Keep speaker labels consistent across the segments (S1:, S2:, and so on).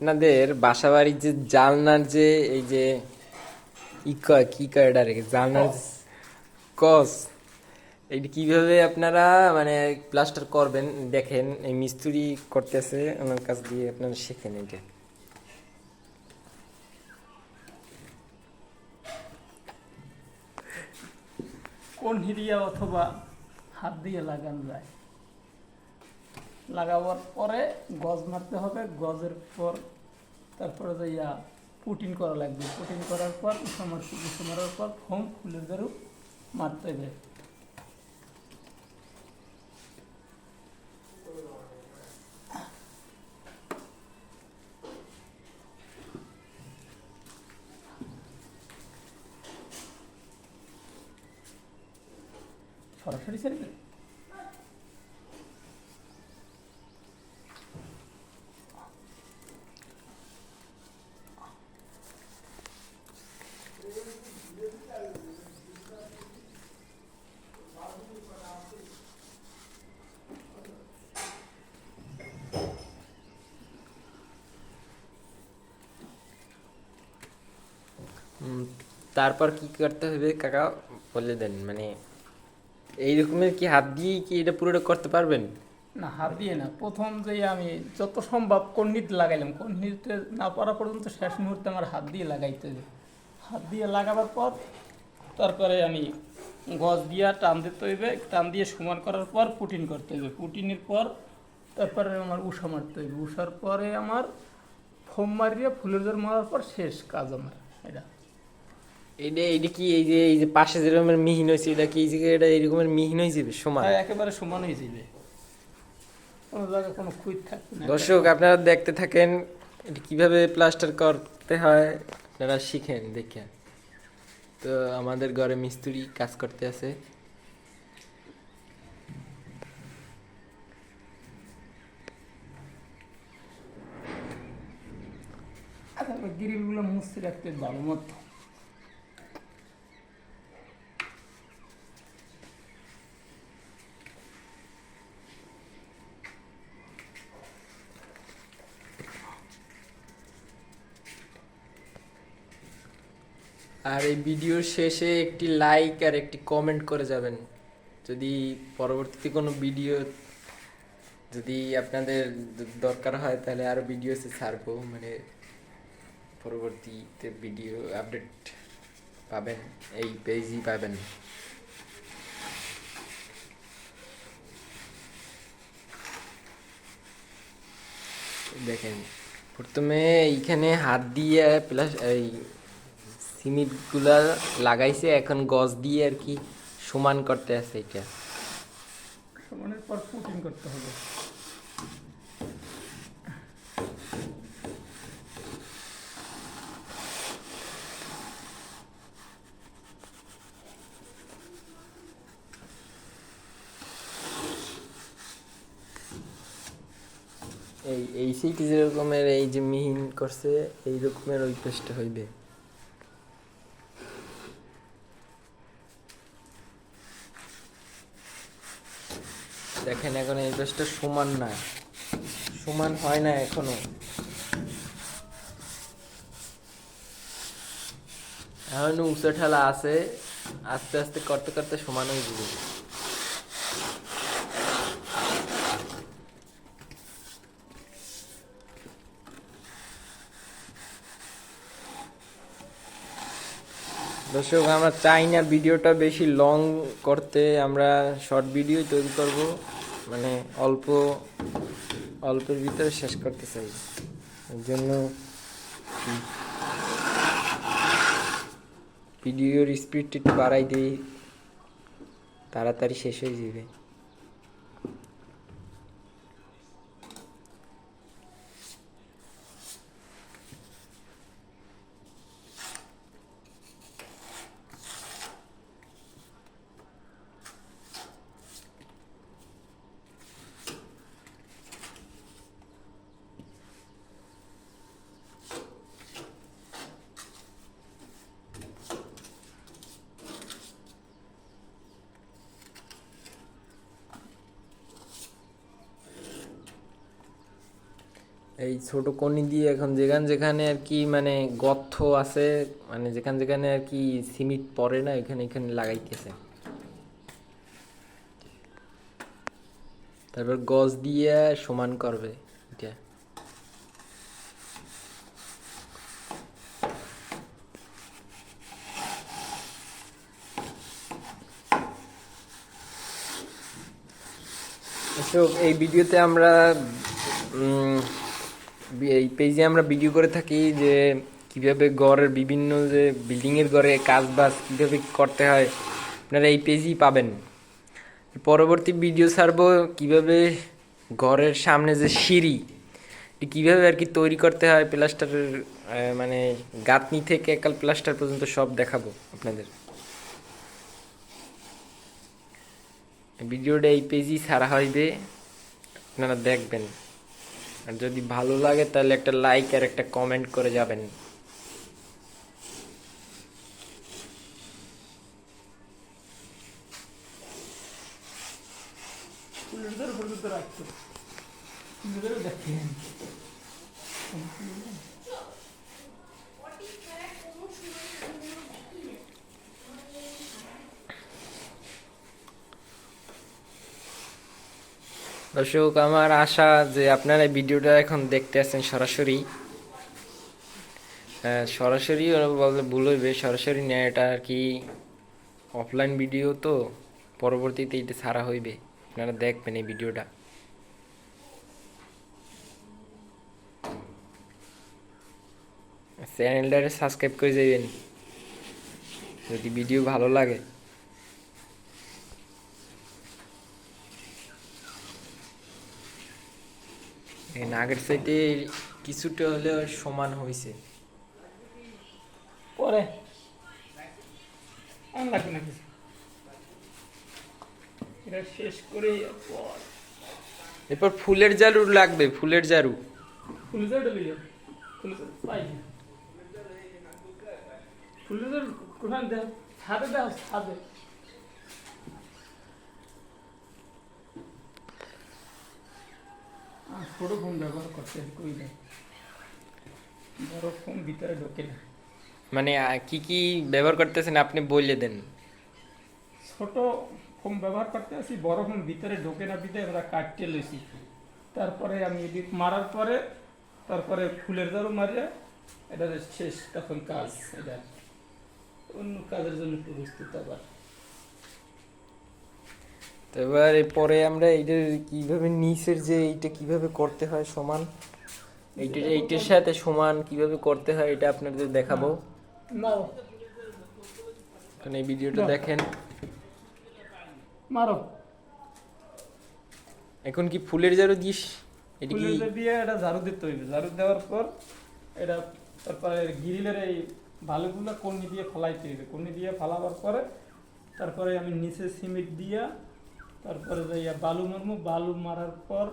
S1: আপনাদের বাসাবাড়ির যে জানলার যে এই যে কি কয় এটা রে জানলার
S2: কস
S1: কস এইটা কিভাবে আপনারা মানে প্লাস্টার করবেন দেখেন এই মিস্ত্রি করতেছে ওনার কাছ দিয়ে আপনারা শিখেন এটা।
S2: কোন হিরিয়া অথবা হাত দিয়ে লাগানো যায়। লাগাবার পরে গজ মারতে হবে, গজের পর তারপরে যাইয়া পুটিন করা লাগবে। পুটিন করার পর উষা মারার পর ফোম ফুলের দ্বারও মারতে হবে। সরাসরি ছেড়ে
S1: উম, তারপর কি করতে হবে কাকা বলে দেন, মানে এই রকমের কি হাত দিয়ে কি এটা পুরোটা করতে পারবেন?
S2: না, হাত দিয়ে না। প্রথম যে আমি যত সম্ভব কর্নিতে লাগাইলাম, কর্নিতে না পারা পর্যন্ত শেষ মুহূর্তে আমার হাত দিয়ে লাগাইতে হবে। হাত দিয়ে লাগাবার পর তারপরে আমি গজ দিয়া টান দিতে হইবে, টান দিয়ে সমান করার পর পুটিন করতে হইবে। পুটিনের পর তারপরে আমার উষা মারতে হইবে। উষার পরে আমার ফোম মারিয়ে ফুলের জল মারার পর শেষ কাজ আমার এটা।
S1: এটা কি এই যে পাশে যেরকমের মিহিন হয়েছে এটা কি এই যে এটা এরকমের মিহিন হয়ে যাবে সমান?
S2: তাই একেবারে সমান হয়ে যাবে, কোনো জায়গায় কোনো খুঁত থাকবে না।
S1: দর্শক আপনারা দেখতে থাকেন এটা কিভাবে প্লাস্টার করতে হয়, আপনারা শিখেন দেখেন। তো আমাদের ঘরে মিস্ত্রি কাজ করতে আছে।
S2: আচ্ছা, ওই গ্রিলগুলো মুছতে রাখতে ভালো মতো।
S1: আর এই ভিডিওর শেষে একটি লাইক আর একটি কমেন্ট করে যাবেন যদি পরবর্তীতে কোনো ভিডিও যদি আপনাদের দরকার হয়, তাহলে আরো ভিডিও ছাড়বো, মানে পরবর্তীতে ভিডিও আপডেট পাবেন, এই পেজই পাবেন। দেখেন প্রথমে এইখানে হাত দিয়ে প্লাস এই সিমেন্ট গুলা লাগাইছে, এখন গজ দিয়ে আর কি সমান করতে আছে এটা।
S2: সমানের পর পুটিং করতে হবে।
S1: এই সেইটি যে রকমের এই যে মিহিন করছে এই রকমের ওই পেস্টটা হইবে। দেখেন এখন এই পেস্টটা সমান না, সমান হয় না এখনো। এখন উঁচা ঠেলা আছে, আস্তে আস্তে করতে করতে সমান হয়ে যাবে। দর্শক আমরা চাই না ভিডিওটা বেশি লং করতে, আমরা শর্ট ভিডিও তৈরি করব, মানে অল্প অল্পের ভিতরে শেষ করতে চাই। এর জন্য ভিডিওর স্পিডটা একটু বাড়াই দিই, তাড়াতাড়ি শেষ হয়ে যাবে। এই ছোট কনি দিয়ে এখন যেখানে যেখানে আর কি মানে গর্ত আছে, মানে যেখানে যেখানে আর কি সিমেন্ট পড়ে না, এখানে এখানে লাগাইতেছে। তারপর গজ দিয়ে সমান করবে এটা। এই ভিডিওতে আমরা এই পেজে আমরা ভিডিও করে থাকি যে কিভাবে ঘরের বিভিন্ন যে বিল্ডিংয়ের ঘরে কাজ বাজ কীভাবে করতে হয়, আপনারা এই পেজই পাবেন। পরবর্তী ভিডিও ছাড়বো কিভাবে ঘরের সামনে যে সিঁড়ি কীভাবে আর কি তৈরি করতে হয়, প্লাস্টারের মানে গাঁথনি থেকে একাল প্লাস্টার পর্যন্ত সব দেখাবো আপনাদের। ভিডিওটা এই পেজই ছাড়া হইবে, আপনারা দেখবেন। আর যদি ভালো লাগে তাহলে একটা লাইক আর একটা কমেন্ট করে যাবেন। দর্শক, আমার আশা যে আপনারা এই ভিডিওটা এখন দেখতে আছেন সরাসরি। সরাসরি বলতে ভুল হইবে, সরাসরি নেয় এটা আর কি অফলাইন ভিডিও, তো পরবর্তীতে এটা ছাড়া হইবে, আপনারা দেখবেন এই ভিডিওটা। চ্যানেলটারে সাবস্ক্রাইব করে যাবেন যদি ভিডিও ভালো লাগে। আগের সাইডে কিছুটা হলেও সমান হয়েছে।
S2: পরে লাগবে না কিছু, এটা শেষ করে
S1: এরপর ফুলের ঝাড়ু লাগবে, ফুলের ঝাড়ু।
S2: ফুলের ঝাড়ু লিয়ে ফুলের ঝাড়ু পাই না। ফুলের ঝাড়ু কোথায় দেয়? ছাদে দাও, ছাদে। ছোট ফোন ব্যবহার করতে কই না, বড় ফোন ভিতরে ঢোকে না।
S1: মানে কি কি ব্যবহার করতেছেন আপনি বলে দেন।
S2: ছোট ফোন ব্যবহার করতে আসি, বড় ফোন ভিতরে ঢোকে না, ভিতরে আমরা কাটতে লইছি। তারপরে আমি এডিট মারার পরে তারপরে ফুলের ঝাড়ু মারিয়া এটা শেষ, তখন কাজ এটা অন্য কাজের জন্য প্রস্তুত। আবার
S1: তো এবার পরে আমরা এইটা কিভাবে নিচের যে এইটা কিভাবে করতে হয় সমান, এইটার সাথে সমান কিভাবে করতে হয় এটা আপনাদের দেখাবো। কারণ এই ভিডিওটা দেখেন।
S2: মারো।
S1: এখন কি ফুলের ঝাড়ু দিস? এটা কি
S2: ফুলের দিয়ে এটা ঝাড়ু দিতে হইবে। ঝাড়ু দেওয়ার পর এটা তারপরে গ্রিলের এই ভালোগুলো কর্নি দিয়ে ফলাইতে হইবে। কর্নি দিয়ে ফলাবার পরে তারপরে আমি নিচে সিমেন্ট দিয়া তারপরে যাইয়া বালু মারবো। বালু মারার পর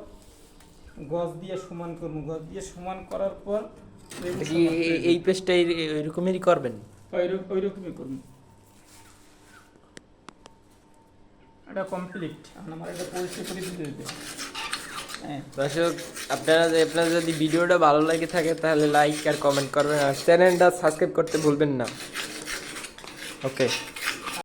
S2: গজ দিয়ে সমান করবো। গজ দিয়ে সমান করার পর
S1: এই পেজটা এরকমই করবেন?
S2: ওই রকমই করবো। এটা কমপ্লিট। আমার এটা পরিষ্কার করে দিতে হবে। হ্যাঁ
S1: দর্শক, আপনারা যদি ভিডিওটা ভালো লাগে থাকে তাহলে লাইক আর কমেন্ট করবেন, আর চ্যানেলটা সাবস্ক্রাইব করতে ভুলবেন না। ওকে।